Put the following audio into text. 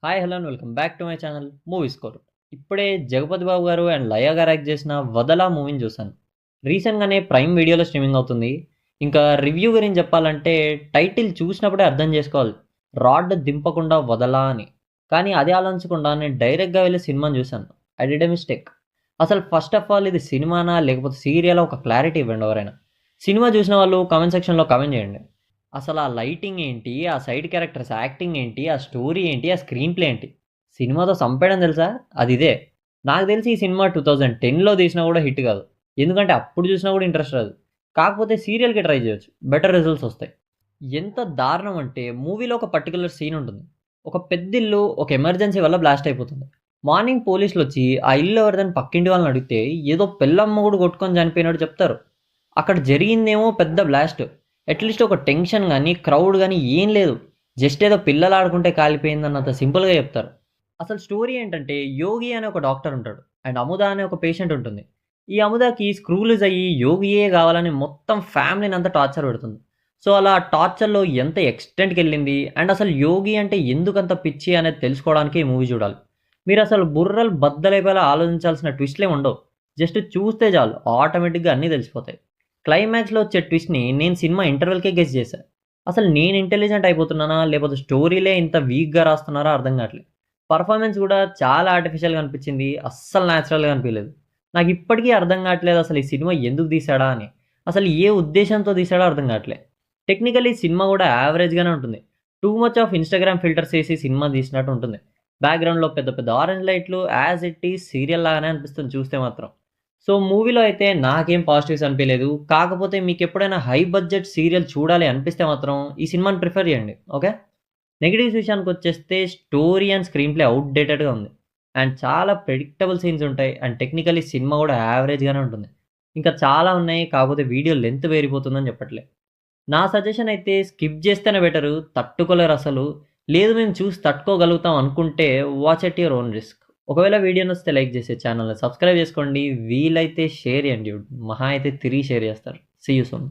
Hi hello and welcome back to my channel movie score. ఇప్పుడే జగపతి బాబు గారు and లయ గారు act చేసిన వదలా మూవీని చూశాను. రీసెంట్గానే ప్రైమ్ వీడియోలో స్ట్రీమింగ్ అవుతుంది. ఇంకా రివ్యూ గురించి చెప్పాలంటే టైటిల్ చూసినప్పుడే అర్థం చేసుకోవాలి, రాడ్ దింపకుండా వదలా అని. కానీ అదే ఆలోచించకుండా నేను డైరెక్ట్గా వెళ్ళి సినిమాని చూశాను. I did a mistake. అసలు ఫస్ట్ ఆఫ్ ఆల్ ఇది సినిమానా లేకపోతే సీరియలా, ఒక క్లారిటీ ఇవ్వండి ఎవరైనా. సినిమా చూసిన వాళ్ళు కామెంట్ సెక్షన్లో కామెంట్ చేయండి. అసలు ఆ లైటింగ్ ఏంటి, ఆ సైడ్ క్యారెక్టర్స్ యాక్టింగ్ ఏంటి, ఆ స్టోరీ ఏంటి, ఆ స్క్రీన్ ప్లే ఏంటి, సినిమాతో సంపేయడం తెలుసా? అది ఇదే. నాకు తెలిసి ఈ సినిమా 2010లో తీసినా కూడా హిట్ కాదు. ఎందుకంటే అప్పుడు చూసినా కూడా ఇంట్రెస్ట్ రాదు. కాకపోతే సీరియల్కి ట్రై చేయొచ్చు, బెటర్ రిజల్ట్స్ వస్తాయి. ఎంత దారుణం అంటే మూవీలో ఒక పర్టికులర్ సీన్ ఉంటుంది. ఒక పెద్ద ఇల్లు ఒక ఎమర్జెన్సీ వల్ల బ్లాస్ట్ అయిపోతుంది. మార్నింగ్ పోలీసులు వచ్చి ఆ ఇల్లు ఎవరిదని పక్కింటి వాళ్ళని అడిగితే ఏదో పెళ్ళమ్మ కూడా కొట్టుకొని చనిపోయినట్టు చెప్తారు. అక్కడ జరిగిందేమో పెద్ద బ్లాస్ట్. అట్లీస్ట్ ఒక టెన్షన్ కానీ క్రౌడ్ కానీ ఏం లేదు. జస్ట్ ఏదో పిల్లలు ఆడుకుంటే కాలిపోయిందన్నంత సింపుల్గా చెప్తారు. అసలు స్టోరీ ఏంటంటే, యోగి అనే ఒక డాక్టర్ ఉంటాడు అండ్ అముద అనే ఒక పేషెంట్ ఉంటుంది. ఈ అముదకి స్క్రూలూజ్ అయ్యి యోగియే కావాలని మొత్తం ఫ్యామిలీని అంతా టార్చర్ పెడుతుంది. సో అలా టార్చర్లో ఎంత ఎక్స్టెంట్కి వెళ్ళింది అండ్ అసలు యోగి అంటే ఎందుకంత పిచ్చి అనేది తెలుసుకోవడానికి ఈ మూవీ చూడాలి. మీరు అసలు బుర్రలు బద్దలైపోయేలా ఆలోచించాల్సిన ట్విస్ట్లే ఉండవు. జస్ట్ చూస్తే చాలు ఆటోమేటిక్గా అన్నీ తెలిసిపోతాయి. క్లైమాక్స్‌లో వచ్చే ట్విస్ట్‌ని నేను సినిమా ఇంటర్వెల్‌కే గెస్ చేశా. అసలు నేను ఇంటెలిజెంట్ అయిపోతున్నానా? లేకపోతే స్టోరీలే ఇంత వీక్‌గా రాస్తున్నారా అర్థం కావట్లేదు. పర్ఫార్మెన్స్ కూడా చాలా ఆర్టిఫిషియల్‌గా అనిపించింది. అస్సలు న్యాచురల్‌గా అనిపియలేదు. నాకిప్పటికీ అర్థం కావట్లేదు అసలు ఈ సినిమా ఎందుకు తీశాడా అని. అసలు ఏ ఉద్దేశ్యంతో తీశాడో అర్థం కావట్లే. టెక్నికల్లీ సినిమా కూడా యావరేజ్‌గానే ఉంటుంది. Too much of Instagram filters AC cinema తీసినట్టు ఉంటుంది. బ్యాక్‌గ్రౌండ్‌లో పెద్ద పెద్ద ఆరెంజ్ లైట్లు యాజ్ ఇట్ ఈజ్ సీరియల్ లాగానే అనిపిస్తుంది చూస్తే మాత్రం. సో, మూవీలో అయితే నాకేం పాజిటివ్స్ అనిపియలేదు. కాకపోతే మీకెప్పుడైనా హై బడ్జెట్ సీరియల్ చూడాలి అనిపిస్తే మాత్రం ఈ సినిమాని ప్రిఫర్ చేయండి. ఓకే. నెగెటివ్స్ విషయానికొచ్చేస్తే స్టోరీ అండ్ స్క్రీన్ ప్లే ఔట్‌డేటెడ్‌గా ఉంది. అండ్ చాలా ప్రెడిక్టబుల్ సీన్స్ ఉంటాయి. అండ్ టెక్నికల్లీ సినిమా కూడా యావరేజ్‌గానే ఉంటుంది. ఇంకా చాలా ఉన్నాయి. కాకపోతే వీడియో లెంత్ వేరిపోతుందని చెప్పట్లే. నా సజెషన్ అయితే స్కిప్ చేస్తేనే బెటరు. తట్టుకోలేరసలు. లేదు మేము చూసి తట్టుకోగలుగుతాం అనుకుంటే watch at your own risk. ఒకవేళ వీడియో నచ్చితే లైక్ చేసి ఛానల్‌ని సబ్స్క్రైబ్ చేసుకోండి. వీలైతే షేర్ చేయండి. మహా అయితే 3 షేర్ చేస్తారు. See you soon.